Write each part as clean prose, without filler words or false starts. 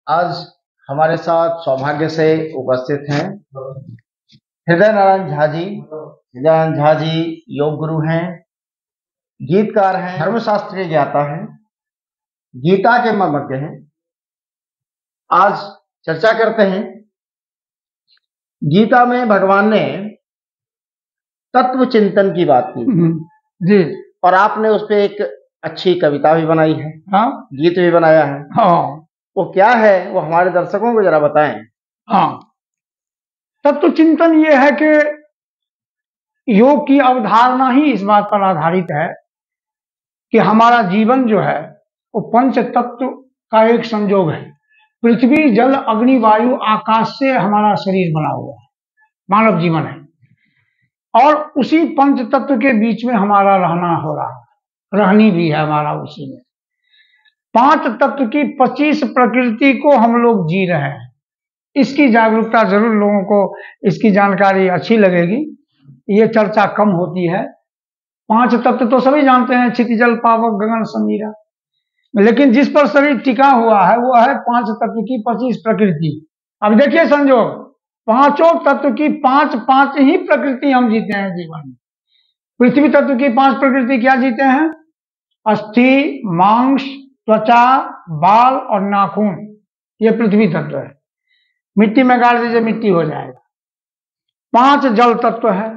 आज हमारे साथ सौभाग्य से उपस्थित हैं हृदय नारायण झा जी। हृदय नारायण झा जी योग गुरु हैं, गीतकार हैं, धर्मशास्त्रीय ज्ञाता हैं, गीता के मर्मज्ञ हैं। आज चर्चा करते हैं गीता में भगवान ने तत्व चिंतन की बात की जी। और आपने उस पर एक अच्छी कविता भी बनाई है, हाँ, गीत भी बनाया है। हाँ, वो क्या है, वो हमारे दर्शकों को जरा बताएं। हाँ। तत्व चिंतन ये है कि योग की अवधारणा ही इस बात पर आधारित है कि हमारा जीवन जो है वो पंच तत्व का एक संयोग है। पृथ्वी, जल, अग्नि, वायु, आकाश से हमारा शरीर बना हुआ है, मानव जीवन है, और उसी पंच तत्व के बीच में हमारा रहना हो रहा है, रहनी भी है हमारा उसी में। पांच तत्व की 25 प्रकृति को हम लोग जी रहे हैं। इसकी जागरूकता जरूर लोगों को, इसकी जानकारी अच्छी लगेगी। ये चर्चा कम होती है। पांच तत्व तो सभी जानते हैं, क्षितिजल, पावक, गगन, समीरा, लेकिन जिस पर शरीर टिका हुआ है वो है पांच तत्व की 25 प्रकृति। अब देखिए संजोग, पांचों तत्व की पांच पांच ही प्रकृति हम जीते हैं जीवन में। पृथ्वी तत्व की 5 प्रकृति क्या जीते हैं? अस्थि, मांस, त्वचा, बाल और नाखून, ये पृथ्वी तत्व है। मिट्टी में गाड़ दीजिए, मिट्टी हो जाएगा। 5 जल तत्व है,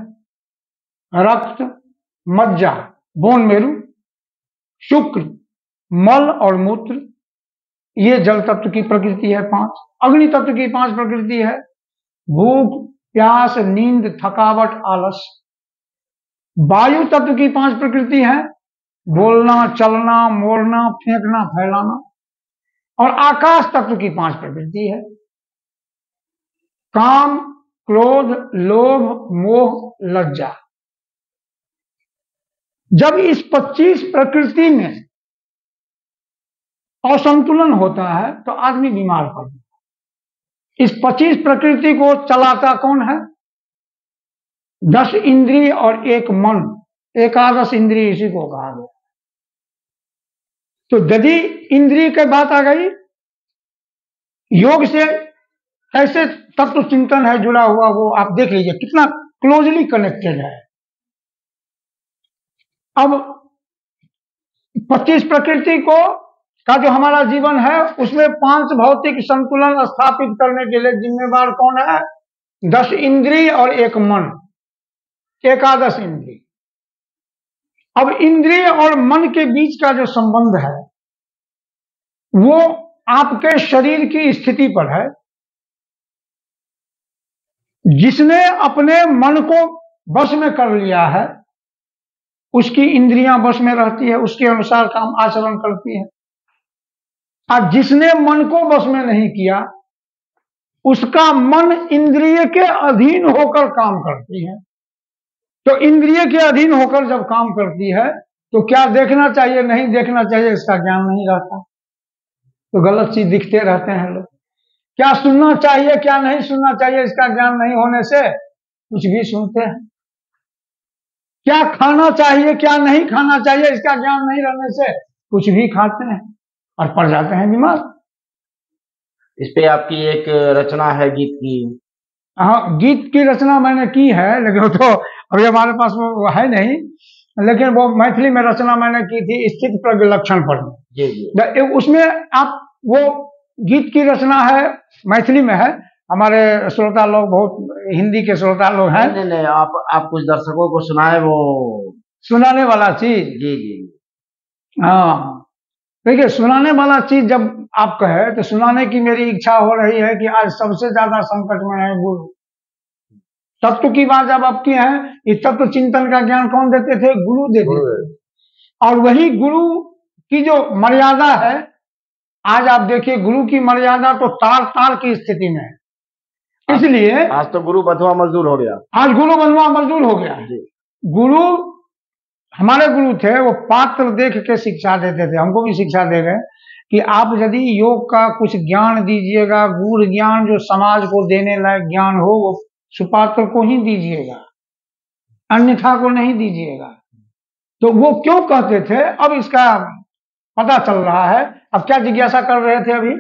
रक्त, मज्जा, बोन मेरु, शुक्र, मल और मूत्र, ये जल तत्व की प्रकृति है 5। अग्नि तत्व की 5 प्रकृति है, भूख, प्यास, नींद, थकावट, आलस। वायु तत्व की 5 प्रकृति है, बोलना, चलना, मोड़ना, फेंकना, फैलाना। और आकाश तत्व की 5 प्रकृति है, काम, क्रोध, लोभ, मोह, लज्जा। जब इस 25 प्रकृति में असंतुलन होता है तो आदमी बीमार पड़ता है। इस 25 प्रकृति को चलाता कौन है? 10 इंद्रिय और एक मन, एकादश इंद्रिय इसी को कहा गया। तो यदि इंद्रिय की बात आ गई, योग से कैसे तत्व चिंतन है जुड़ा हुआ, वो आप देख लीजिए कितना क्लोजली कनेक्टेड है। अब 25 प्रकृति को का जो हमारा जीवन है उसमें 5 भौतिक संतुलन स्थापित करने के लिए जिम्मेवार कौन है? 10 इंद्रिय और एक मन, एकादश इंद्रिय। अब इंद्रिय और मन के बीच का जो संबंध है वो आपके शरीर की स्थिति पर है। जिसने अपने मन को वश में कर लिया है उसकी इंद्रियां वश में रहती है, उसके अनुसार काम आचरण करती है। और जिसने मन को वश में नहीं किया उसका मन इंद्रिय के अधीन होकर काम करती है। तो इंद्रिय के अधीन होकर जब काम करती है तो क्या देखना चाहिए, नहीं देखना चाहिए, इसका ज्ञान नहीं रहता, तो गलत चीज दिखते रहते हैं लोग। क्या सुनना चाहिए, क्या नहीं सुनना चाहिए, इसका ज्ञान नहीं होने से कुछ भी सुनते हैं। क्या खाना चाहिए, क्या नहीं खाना चाहिए, इसका ज्ञान नहीं रहने से कुछ भी खाते हैं और पड़ जाते हैं बीमार। इस पे आपकी एक रचना है गीत की। हाँ, गीत की रचना मैंने की है, लेकिन वो तो अभी हमारे पास वो है नहीं, लेकिन वो मैथिली में रचना मैंने की थी, स्थित प्रज्ञ लक्षण पर। जी जी। उसमें आप वो गीत की रचना है, मैथिली में है। हमारे श्रोता लोग बहुत हिंदी के श्रोता लोग हैं। नहीं नहीं, आप कुछ दर्शकों को सुनाए वो सुनाने वाला चीज। जी जी। हाँ, देखिए सुनाने वाला चीज जब आप कहे तो सुनाने की मेरी इच्छा हो रही है कि आज सबसे ज्यादा संकट में है गुरु। तत्व की बात जब आपकी है, इस तत्व चिंतन का ज्ञान कौन देते थे? गुरु देते थे। और वही गुरु की जो मर्यादा है, आज आप देखिए गुरु की मर्यादा तो तार तार की स्थिति में है। इसलिए आज तो गुरु बंधुआ मजदूर हो गया। आज गुरु बंधुआ मजदूर हो गया। गुरु, हमारे गुरु थे वो पात्र देख के शिक्षा देते थे, हमको भी शिक्षा दे गए कि आप यदि योग का कुछ ज्ञान दीजिएगा, गूढ़ ज्ञान जो समाज को देने लायक ज्ञान हो, वो सुपात्र को ही दीजिएगा, अन्यथा को नहीं दीजिएगा। तो वो क्यों कहते थे, अब इसका पता चल रहा है। अब क्या जिज्ञासा कर रहे थे अभी?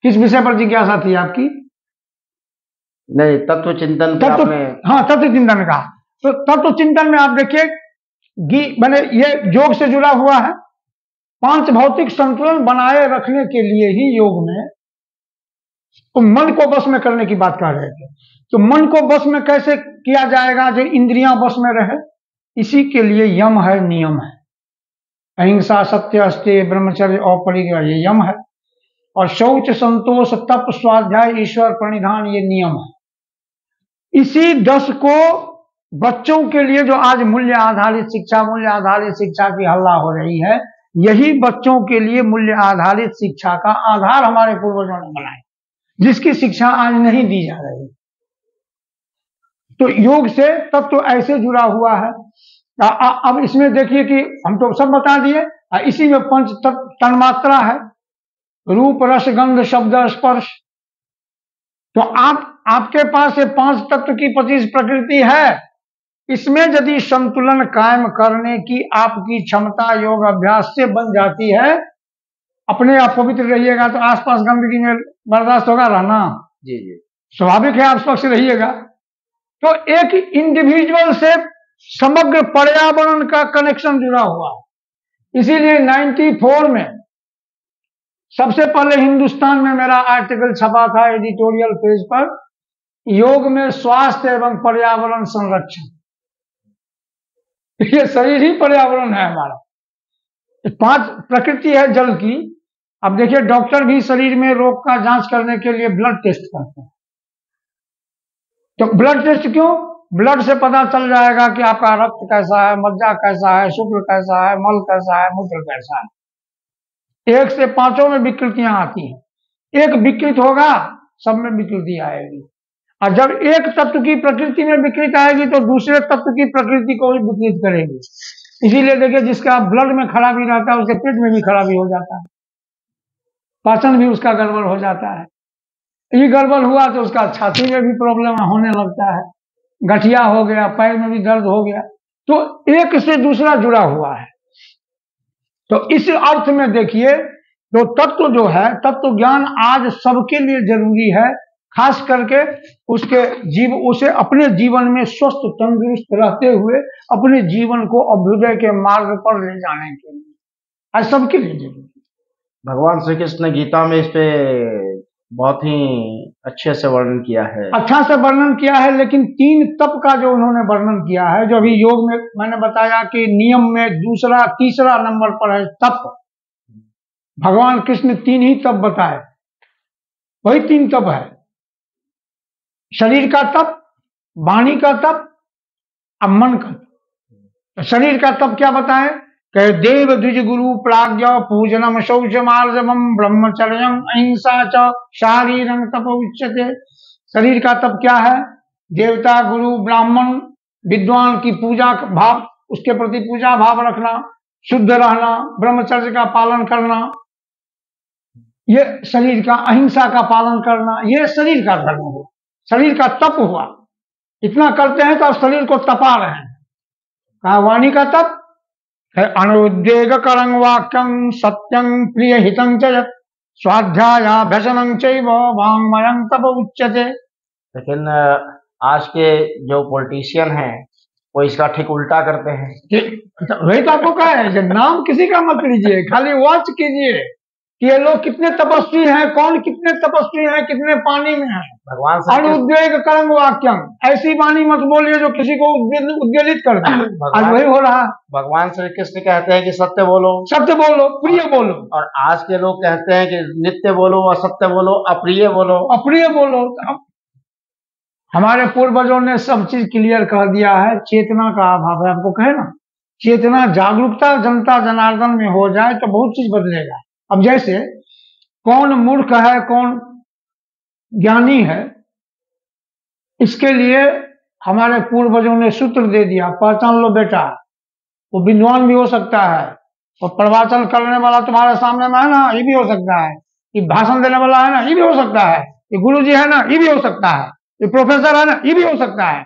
किस विषय पर जिज्ञासा थी आपकी? नहीं, तत्व चिंतन पे आपने। हाँ, तत्व चिंतन का। तो तत्व चिंतन में आप देखिए मैंने ये योग से जुड़ा हुआ है। 5 भौतिक संतुलन बनाए रखने के लिए ही योग में तो मन को बस में करने की बात कर रहे थे। तो मन को बस में कैसे किया जाएगा जो इंद्रियां बस में रहे? इसी के लिए यम है, नियम है। अहिंसा, सत्य, अस्तेय, ब्रह्मचर्य और परिग्रह, ये यम है। और शौच, संतोष, तप, स्वाध्याय, ईश्वर प्रणिधान, ये नियम है। इसी 10 को बच्चों के लिए जो आज मूल्य आधारित शिक्षा की हल्ला हो रही है, यही बच्चों के लिए मूल्य आधारित शिक्षा का आधार हमारे पूर्वजों ने बनाया, जिसकी शिक्षा आज नहीं दी जा रही। तो योग से तत्व ऐसे जुड़ा हुआ है। अब इसमें देखिए कि हम तो सब बता दिए, इसी में 5 तन्मात्रा है, रूप, रस, गंध, शब्द, स्पर्श। तो आपके पास ये 5 तत्व की 25 प्रकृति है। इसमें यदि संतुलन कायम करने की आपकी क्षमता योग अभ्यास से बन जाती है, अपने आप पवित्र रहिएगा तो आसपास गंदगी में बर्दाश्त होगा रहना? जी जी, स्वाभाविक है, आप स्वच्छ रहिएगा। तो एक इंडिविजुअल से समग्र पर्यावरण का कनेक्शन जुड़ा हुआ है। इसीलिए 94 में सबसे पहले हिंदुस्तान में मेरा आर्टिकल छपा था एडिटोरियल पेज पर, योग में स्वास्थ्य एवं पर्यावरण संरक्षण। ये शरीर ही पर्यावरण है हमारा। 5 प्रकृति है जल की। अब देखिए डॉक्टर भी शरीर में रोग का जांच करने के लिए ब्लड टेस्ट करते हैं। तो ब्लड टेस्ट क्यों? ब्लड से पता चल जाएगा कि आपका रक्त कैसा है, मज्जा कैसा है, शुक्र कैसा है, मल कैसा है, मूत्र कैसा है। 1 से 5 में विकृतियां आती हैं। एक विकृत होगा, सब में विकृति आएगी। और जब एक तत्व की प्रकृति में विकृत आएगी तो दूसरे तत्व की प्रकृति को भी विकृत करेगी। इसीलिए देखिए जिसका ब्लड में खराबी रहता है उसके पेट में भी खराबी हो जाता है, पाचन भी उसका गड़बड़ हो जाता है। ये गड़बड़ हुआ तो उसका छाती में भी प्रॉब्लम होने लगता है, गठिया हो गया, पैर में भी दर्द हो गया। तो एक से दूसरा जुड़ा हुआ है। तो इस अर्थ में देखिए तो तत्व जो है, तत्व ज्ञान आज सबके लिए जरूरी है, खास करके उसे अपने जीवन में स्वस्थ तंदुरुस्त रहते हुए अपने जीवन को अभ्युदय के मार्ग पर ले जाने के लिए आज सबके लिए जरूरी। भगवान श्री कृष्ण ने गीता में इस पे बहुत ही अच्छे से वर्णन किया है। अच्छा से वर्णन किया है, लेकिन 3 तप का जो उन्होंने वर्णन किया है, जो अभी योग में मैंने बताया कि नियम में तीसरा नंबर पर है तप। भगवान कृष्ण ने 3 ही तप बताए, वही 3 तप है। शरीर का तप, वाणी का तप, अब मन का तप। शरीर का तप क्या बताएं? कहे देव द्विज गुरु प्राज्ञ पूजनम शौचम आर्जवम ब्रह्मचर्यम अहिंसा च शारीरं तप उच्यते। शरीर का तप क्या है? देवता, गुरु, ब्राह्मण, विद्वान की पूजा भाव, उसके प्रति पूजा भाव रखना, शुद्ध रहना, ब्रह्मचर्य का पालन करना, ये शरीर का, अहिंसा का पालन करना, ये शरीर का धर्म हुआ, शरीर का तप हुआ। इतना करते हैं तो शरीर को तपा रहे हैं। कहा वाणी का तप है अनुद्वेग करं वाक्यं सत्यं प्रिय हितं च स्वाध्यायाभ्यसनं चैव वाङ्मयं तप उच्यते। लेकिन आज के जो पॉलिटिशियन हैं वो इसका ठीक उल्टा करते हैं। वही तो आपको कहा है, नाम किसी का मत लीजिए, खाली वॉच कीजिए कि ये लोग कितने तपस्वी हैं, कौन कितने तपस्वी हैं, कितने पानी में हैं। भगवान अनुद्वेग कर्म वाक्यम, ऐसी वाणी मत बोलिए जो किसी को उद्वेलित कर दे। आज वही हो रहा है। भगवान श्री कृष्ण कहते हैं कि सत्य बोलो, सत्य बोलो, प्रिय बोलो, और आज के लोग कहते हैं कि नित्य बोलो, असत्य बोलो, अप्रिय बोलो, अप्रिय बोलो। हमारे पूर्वजों ने सब चीज क्लियर कर दिया है। चेतना का अभाव है, आपको कहे ना, चेतना जागरूकता जनता जनार्दन में हो जाए तो बहुत चीज बदलेगा। अब जैसे कौन मूर्ख है, कौन ज्ञानी है, इसके लिए हमारे पूर्वजों ने सूत्र दे दिया, पहचान लो बेटा। वो विद्वान भी हो सकता है, और प्रवचन करने वाला तुम्हारे सामने में है ना, ये भी हो सकता है। ये भाषण देने वाला है ना, ये भी हो सकता है। ये गुरुजी है ना, ये भी हो सकता है। ये प्रोफेसर है ना, ये भी हो सकता है।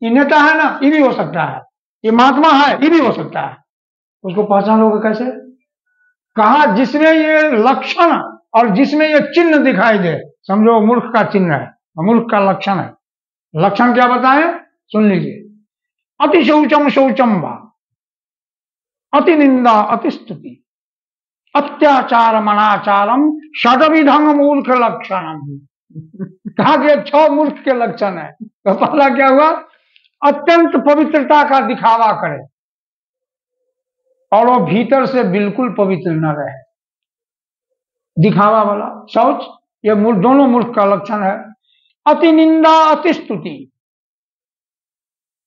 ये नेता है ना, ये भी हो सकता है। ये महात्मा है, ये भी हो सकता है। उसको पहचानोगे कैसे? कहा जिसमें ये लक्षण और जिसमें ये चिन्ह दिखाई दे, समझो मूर्ख का चिन्ह है, मूर्ख का लक्षण है। लक्षण क्या बताएं, सुन लीजिए। अति शौचम शौचम वा, अति निंदा अति स्तुति, अत्याचार मनाचारम षडविधम मूर्ख लक्षणम। कहा कि 6 मूर्ख के लक्षण है। तो पहला क्या हुआ, अत्यंत पवित्रता का दिखावा करे और वो भीतर से बिल्कुल पवित्र न रहे, दिखावा वाला शौच, ये दोनों मूर्ख का लक्षण है। अति निंदा अति स्तुति,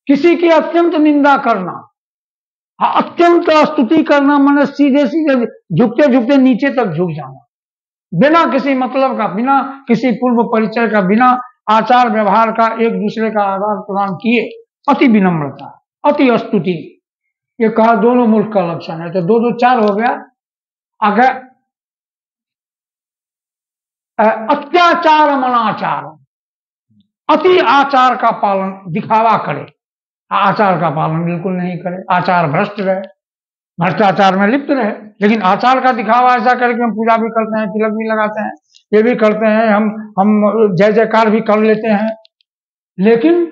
किसी की अत्यंत निंदा करना, अत्यंत स्तुति करना माने सीधे सीधे झुकते झुकते नीचे तक झुक जाना, बिना किसी मतलब का, बिना किसी पूर्व परिचय का, बिना आचार व्यवहार का, एक दूसरे का आदान प्रदान किए। अति विनम्रता, अति स्तुति, ये कहा दोनों मूर्ख का लक्षण है। तो 2 2 4 हो गया। आगे अत्याचार मनाचार, अति आचार का पालन, दिखावा करे, आचार का पालन बिल्कुल नहीं करे, आचार भ्रष्ट रहे, भ्रष्टाचार में लिप्त रहे, लेकिन आचार का दिखावा ऐसा करके हम पूजा भी करते हैं, तिलक भी लगाते हैं, ये भी करते हैं, हम जय जयकार भी कर लेते हैं, लेकिन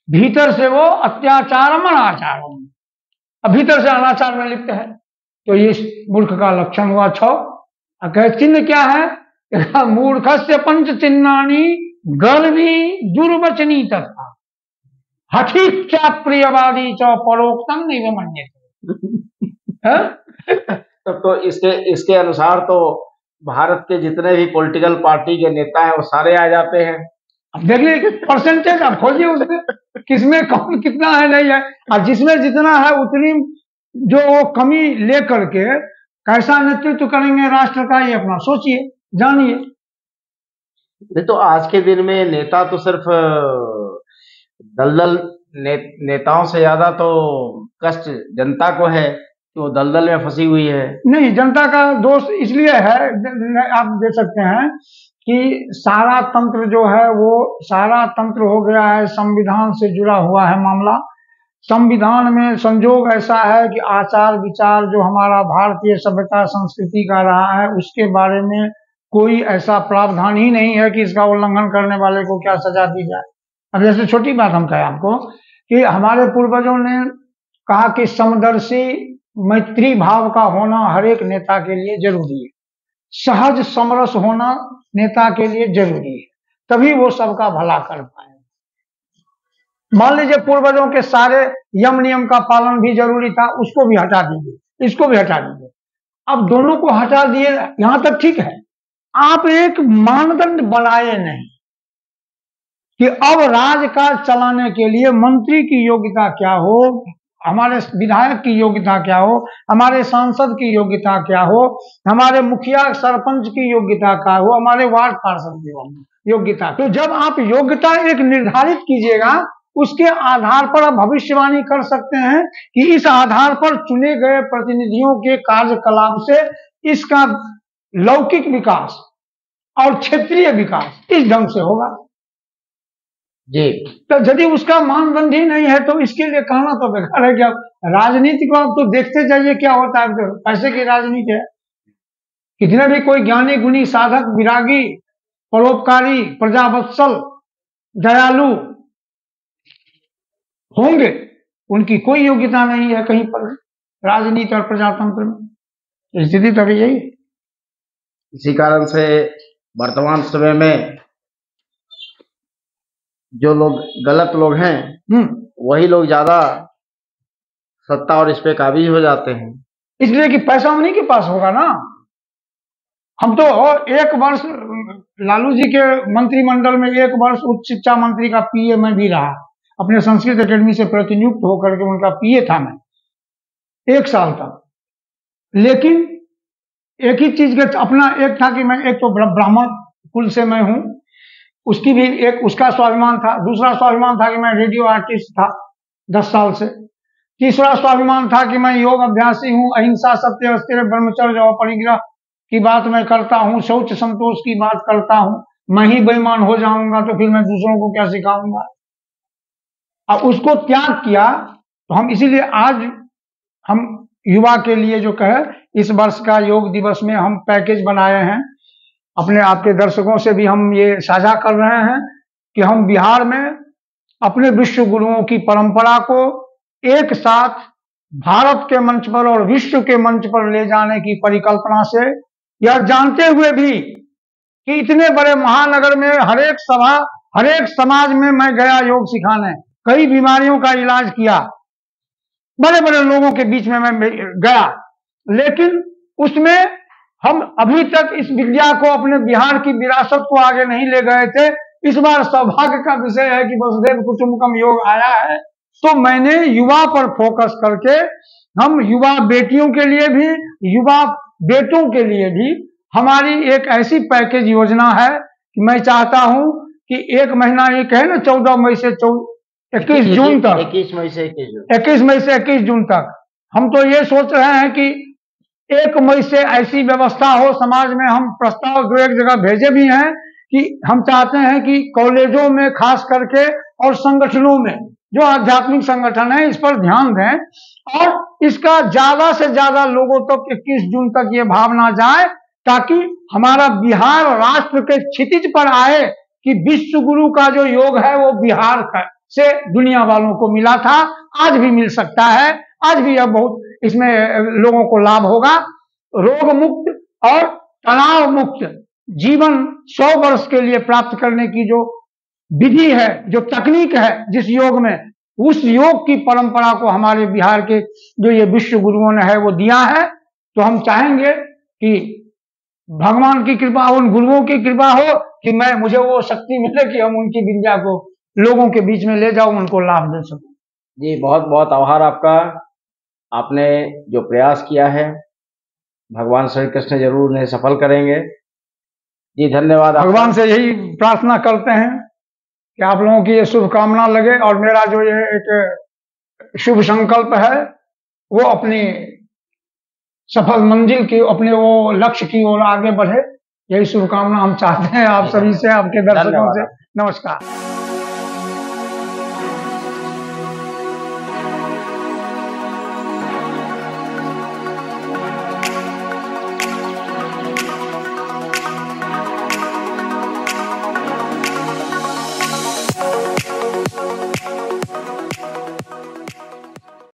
भीतर से वो अत्याचार अनाचार, भीतर से अनाचार में लिप्त है। तो ये मूर्ख का लक्षण हुआ 6। चिन्ह क्या है, मूर्खस्य पंच चिन्हानि गर्वी दुर्वचनी तथा हठीक्षा प्रियवादी च परोक्तम नहीं मन्यते। तो इसके अनुसार तो भारत के जितने भी पॉलिटिकल पार्टी के नेता हैं वो सारे आ जाते हैं। अब देखिए परसेंटेज आप खोजिए उसमें किसमें कौन कितना है नहीं है, और जिसमें जितना है उतनी जो वो कमी लेकर के कैसा नेतृत्व करेंगे राष्ट्र का, ये अपना सोचिए जानिए। नहीं तो आज के दिन में नेता तो सिर्फ दलदल नेताओं से ज्यादा तो कष्ट जनता को है कि वो दलदल में फंसी हुई है। नहीं, जनता का दोष इसलिए है, आप देख सकते हैं कि सारा तंत्र जो है वो सारा तंत्र हो गया है संविधान से जुड़ा हुआ है मामला। संविधान में संजोग ऐसा है कि आचार विचार जो हमारा भारतीय सभ्यता संस्कृति का रहा है उसके बारे में कोई ऐसा प्रावधान ही नहीं है कि इसका उल्लंघन करने वाले को क्या सजा दी जाए। अब जैसे छोटी बात हम कहें आपको कि हमारे पूर्वजों ने कहा कि समदर्शी मैत्री भाव का होना हर एक नेता के लिए जरूरी है, सहज समरस होना नेता के लिए जरूरी है, तभी वो सबका भला कर पाए। मान लीजिए पूर्वजों के सारे यम नियम का पालन भी जरूरी था, उसको भी हटा दीजिए, इसको भी हटा दीजिए, अब दोनों को हटा दिए, यहां तक ठीक है। आप एक मानदंड बनाए नहीं कि अब राजकाज चलाने के लिए मंत्री की योग्यता क्या हो, हमारे विधायक की योग्यता क्या हो, हमारे सांसद की योग्यता क्या हो, हमारे मुखिया सरपंच की योग्यता क्या हो, हमारे वार्ड पार्षद की योग्यता। तो जब आप योग्यता एक निर्धारित कीजिएगा उसके आधार पर आप भविष्यवाणी कर सकते हैं कि इस आधार पर चुने गए प्रतिनिधियों के कार्यकलाप से इसका लौकिक विकास और क्षेत्रीय विकास इस ढंग से होगा जी। तो यदि उसका मानदंड ही नहीं है तो इसके लिए कहना तो बेकार है। क्या राजनीति को आप तो देखते जाइए क्या होता है, तो पैसे की राजनीति है। कितने भी कोई ज्ञानी गुणी साधक विरागी परोपकारी प्रजावत्सल दयालु होंगे, उनकी कोई योग्यता नहीं है कहीं पर राजनीति और प्रजातंत्र में। स्थिति तो अभी यही है। इसी कारण से वर्तमान समय में जो लोग गलत लोग हैं वही लोग ज्यादा सत्ता और इस पे काबिज हो जाते हैं, इसलिए कि पैसा उन्हीं के पास होगा ना। हम तो 1 वर्ष लालू जी के मंत्रिमंडल में 1 वर्ष उच्च शिक्षा मंत्री का पीए में भी रहा, अपने संस्कृत एकेडमी से प्रतिनियुक्त होकर के उनका पीए था मैं 1 साल तक। लेकिन एक ही चीज के अपना एक था कि मैं एक तो ब्राह्मण कुल से मैं हूं, उसकी भी एक उसका स्वाभिमान था। दूसरा स्वाभिमान था कि मैं रेडियो आर्टिस्ट था 10 साल से। तीसरा स्वाभिमान था कि मैं योग अभ्यासी हूं, अहिंसा सत्य अस्थिर ब्रह्मचर्य और परिग्रह की बात मैं करता हूं, शौच संतोष की बात करता हूं। मैं ही बेईमान हो जाऊंगा तो फिर मैं दूसरों को क्या सिखाऊंगा। अब उसको त्याग किया तो हम इसीलिए आज हम युवा के लिए जो कहे, इस वर्ष का योग दिवस में हम पैकेज बनाए हैं। अपने आपके दर्शकों से भी हम ये साझा कर रहे हैं कि हम बिहार में अपने विश्व गुरुओं की परंपरा को एक साथ भारत के मंच पर और विश्व के मंच पर ले जाने की परिकल्पना से, यह जानते हुए भी कि इतने बड़े महानगर में हरेक सभा, हरेक समाज में मैं गया योग सिखाने, कई बीमारियों का इलाज किया, बड़े बड़े लोगों के बीच में मैं गया, लेकिन उसमें हम अभी तक इस विद्या को, अपने बिहार की विरासत को आगे नहीं ले गए थे। इस बार सौभाग्य का विषय है कि वसुधैव कुटुंबकम योग आया है, तो मैंने युवा पर फोकस करके, हम युवा बेटियों के लिए भी, युवा बेटों के लिए भी हमारी एक ऐसी पैकेज योजना है कि मैं चाहता हूं कि एक महीना, एक है ना, 14 मई से 21 जून तक, 21 मई से 21 जून तक, हम तो ये सोच रहे हैं कि 1 मई से ऐसी व्यवस्था हो समाज में। हम प्रस्ताव 2-1 जगह भेजे भी हैं कि हम चाहते हैं कि कॉलेजों में खास करके और संगठनों में, जो आध्यात्मिक संगठन है, इस पर ध्यान दें और इसका ज्यादा से ज्यादा लोगों तक 21 जून तक ये भावना जाए, ताकि हमारा बिहार राष्ट्र के क्षितिज पर आए कि विश्व गुरु का जो योग है वो बिहार से दुनिया वालों को मिला था, आज भी मिल सकता है, आज भी यह बहुत इसमें लोगों को लाभ होगा। रोग मुक्त और तनाव मुक्त जीवन 100 वर्ष के लिए प्राप्त करने की जो विधि है, जो तकनीक है जिस योग में, उस योग की परंपरा को हमारे बिहार के जो ये विश्व गुरुओं ने है वो दिया है। तो हम चाहेंगे कि भगवान की कृपा, उन गुरुओं की कृपा हो कि मुझे वो शक्ति मिले कि हम उनकी विद्या को लोगों के बीच में ले जाऊं, उनको लाभ दे सकूं। जी, बहुत बहुत आभार आपका। आपने जो प्रयास किया है, भगवान श्री कृष्ण जरूर उन्हें सफल करेंगे। जी, धन्यवाद। भगवान से यही प्रार्थना करते हैं कि आप लोगों की ये शुभकामना लगे और मेरा जो ये एक शुभ संकल्प है वो अपनी सफल मंजिल की, अपने वो लक्ष्य की ओर आगे बढ़े, यही शुभकामना हम चाहते हैं आप सभी से, आपके दर्शकों से। नमस्कार।